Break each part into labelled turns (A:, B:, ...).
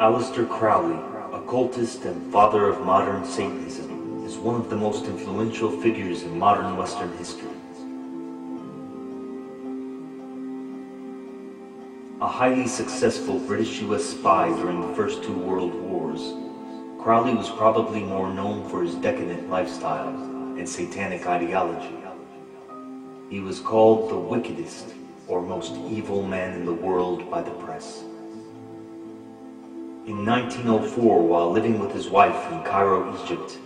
A: Aleister Crowley, occultist and father of modern Satanism, is one of the most influential figures in modern Western history. A highly successful British U.S. spy during the first two world wars, Crowley was probably more known for his decadent lifestyle and satanic ideology. He was called the wickedest or most evil man in the world by the press. In 1904, while living with his wife in Cairo, Egypt,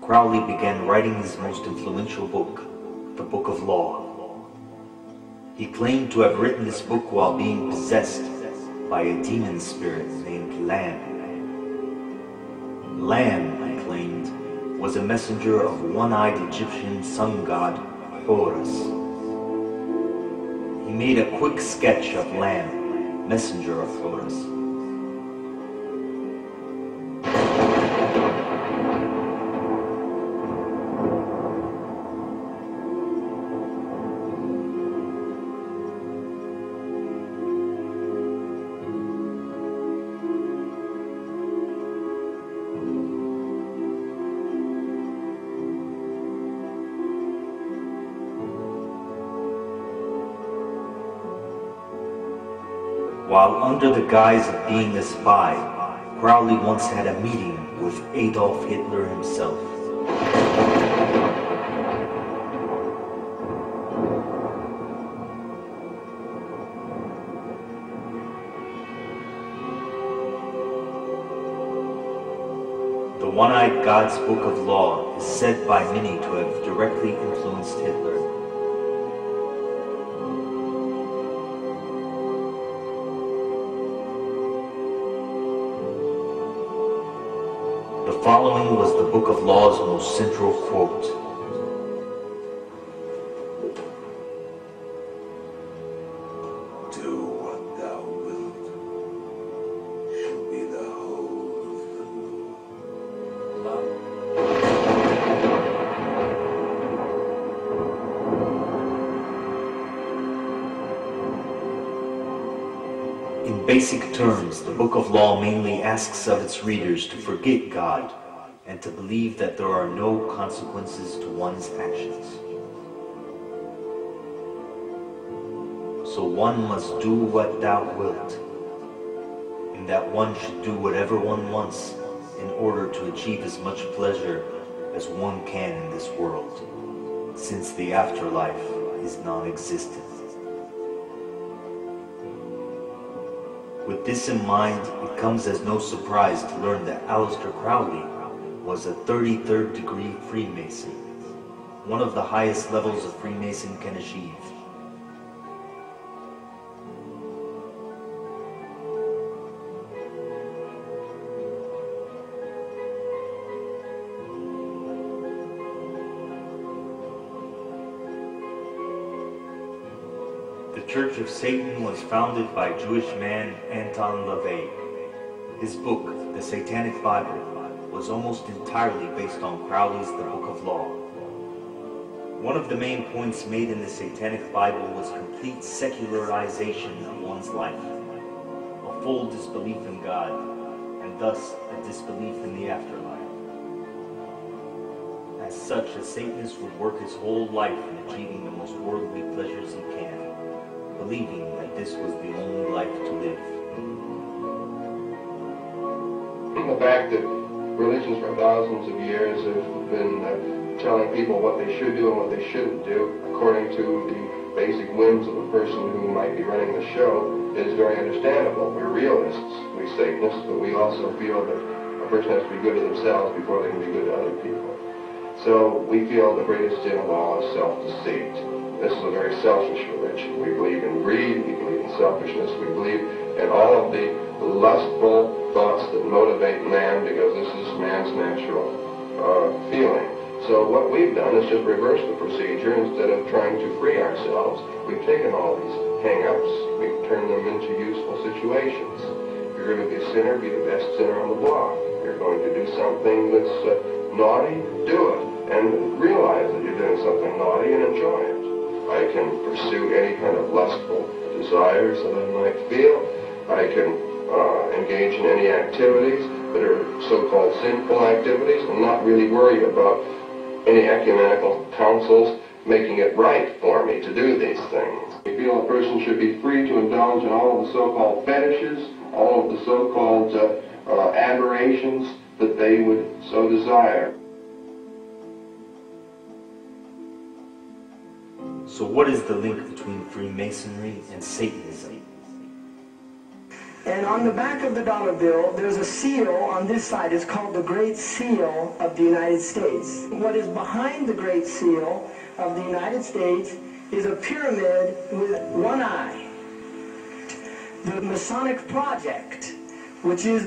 A: Crowley began writing his most influential book, the Book of Law. He claimed to have written this book while being possessed by a demon spirit named Lam. Lam, he claimed, was a messenger of one-eyed Egyptian sun god Horus. He made a quick sketch of Lam, messenger of Horus. While under the guise of being a spy, Crowley once had a meeting with Adolf Hitler himself. The One-Eyed God's Book of Law is said by many to have directly influenced Hitler. The following was the Book of Law's most central quote.
B: Do what thou wilt, shall be the whole of the law.
A: In basic terms, the Book of Law mainly asks of its readers to forget God and to believe that there are no consequences to one's actions. So one must do what thou wilt, and that one should do whatever one wants in order to achieve as much pleasure as one can in this world, since the afterlife is non-existent. With this in mind, it comes as no surprise to learn that Aleister Crowley was a 33rd degree Freemason, one of the highest levels a Freemason can achieve. The Church of Satan was founded by Jewish man Anton LaVey. His book, The Satanic Bible, was almost entirely based on Crowley's The Book of Law. One of the main points made in the Satanic Bible was complete secularization of one's life, a full disbelief in God, and thus a disbelief in the afterlife. As such, a Satanist would work his whole life in achieving the most worldly pleasures he can, believing that this was the only life to live.
C: The fact that religions for thousands of years have been telling people what they should do and what they shouldn't do according to the basic whims of the person who might be running the show is very understandable. We're realists, we Satanists, but we also feel that a person has to be good to themselves before they can be good to other people. So we feel the greatest sin of all is self-deceit. This is a very selfish religion. We believe in greed, we believe in selfishness, we believe in all of the lustful thoughts that motivate man, because this is man's natural feeling. So what we've done is just reverse the procedure. Instead of trying to free ourselves, we've taken all these hang-ups, we've turned them into useful situations. If you're going to be a sinner, be the best sinner on the block. If you're going to do something that's naughty, do it. And realize that you're doing something naughty and enjoy it. I can pursue any kind of lustful desires that I might feel. I can engage in any activities that are so-called sinful activities, and not really worry about any ecumenical councils making it right for me to do these things. We feel a person should be free to indulge in all of the so-called fetishes, all of the so-called aberrations that they would so desire.
A: So what is the link between Freemasonry and Satanism?
D: And on the back of the dollar bill, there's a seal on this side. It's called the Great Seal of the United States. What is behind the Great Seal of the United States is a pyramid with one eye. The Masonic Project, which is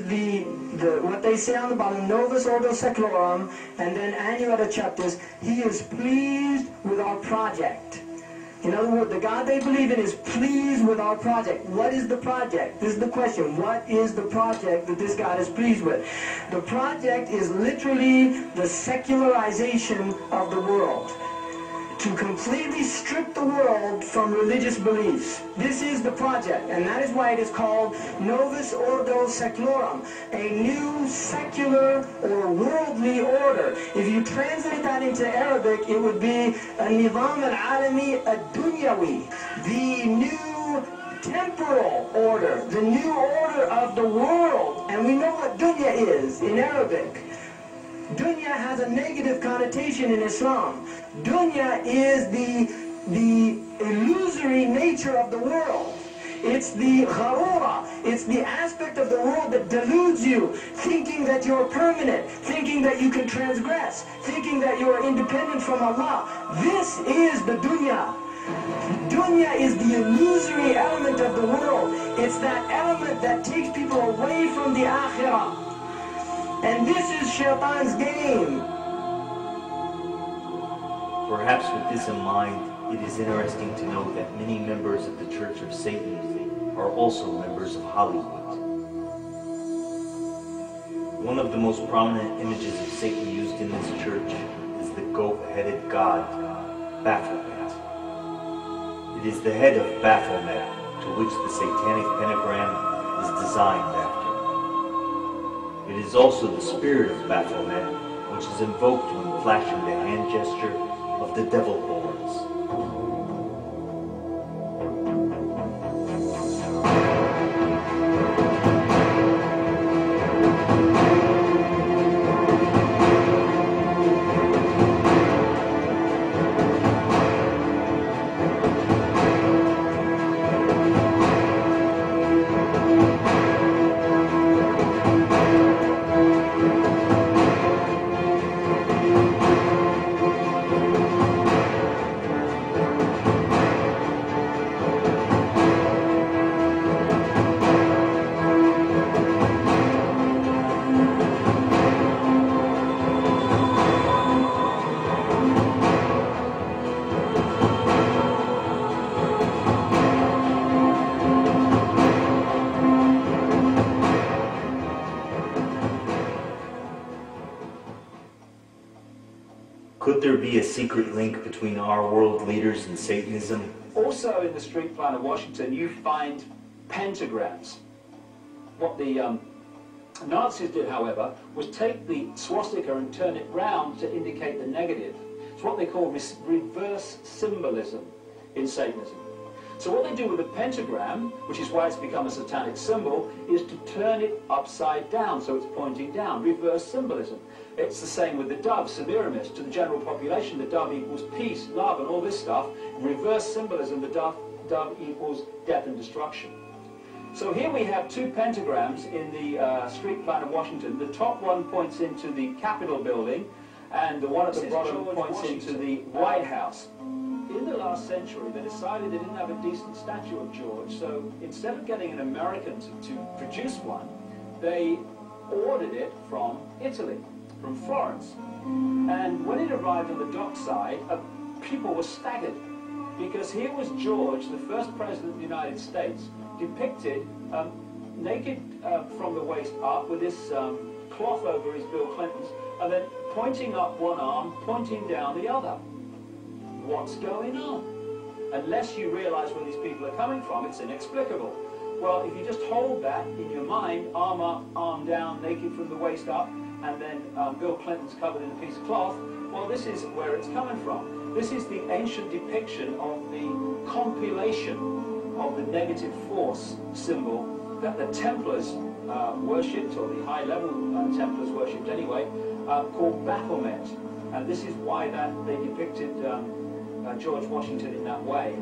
D: what they say on the bottom, Novus Ordo Seclorum, and then Annuetta Chapters, he is pleased with our project. In other words, the God they believe in is pleased with our project. What is the project? This is the question. What is the project that this God is pleased with? The project is literally the secularization of the world. To completely strip the world from religious beliefs. This is the project, and that is why it is called Novus Ordo Seclorum, a new secular or worldly order. If you translate that into Arabic, it would be a Nizam al-Alami ad-Dunyawi, the new temporal order, the new order of the world. And we know what dunya is in Arabic. Dunya has a negative connotation in Islam. Dunya is the illusory nature of the world. It's the gharura. It's the aspect of the world that deludes you, thinking that you're permanent, thinking that you can transgress, thinking that you're independent from Allah. This is the dunya. Dunya is the illusory element of the world. It's that element that takes people away from the akhirah. And this is Shaitan's game.
A: Perhaps with this in mind, it is interesting to note that many members of the Church of Satan are also members of Hollywood. One of the most prominent images of Satan used in this church is the goat-headed god, Baphomet. It is the head of Baphomet to which the satanic pentagram is designed after. It is also the spirit of Baphomet, which is invoked when flashing the hand gesture of the devil horns. Could there be a secret link between our world leaders and Satanism?
E: Also in the street plan of Washington, you find pentagrams. What the Nazis did, however, was take the swastika and turn it round to indicate the negative. It's what they call reverse symbolism in Satanism. So what they do with the pentagram, which is why it's become a satanic symbol, is to turn it upside down, so it's pointing down, reverse symbolism. It's the same with the dove, Semiramis. To the general population, the dove equals peace, love, and all this stuff. Reverse symbolism, the dove equals death and destruction. So here we have two pentagrams in the street plan of Washington. The top one points into the Capitol building, and the one at the bottom points into the White House. In the last century, they decided they didn't have a decent statue of George, so instead of getting an American to produce one, they ordered it from Italy, from Florence. And when it arrived on the dockside, people were staggered, because here was George, the first president of the United States, depicted naked from the waist up with this cloth over his Bill Clinton's, and then pointing up one arm, pointing down the other. What's going on? Unless you realize where these people are coming from, it's inexplicable. Well, if you just hold that in your mind, arm up, arm down, naked from the waist up, and then Bill Clinton's covered in a piece of cloth, well, this is where it's coming from. This is the ancient depiction of the compilation of the negative force symbol that the Templars worshipped, or the high-level Templars worshipped anyway, called Baphomet. And this is why that they depicted George Washington in that way.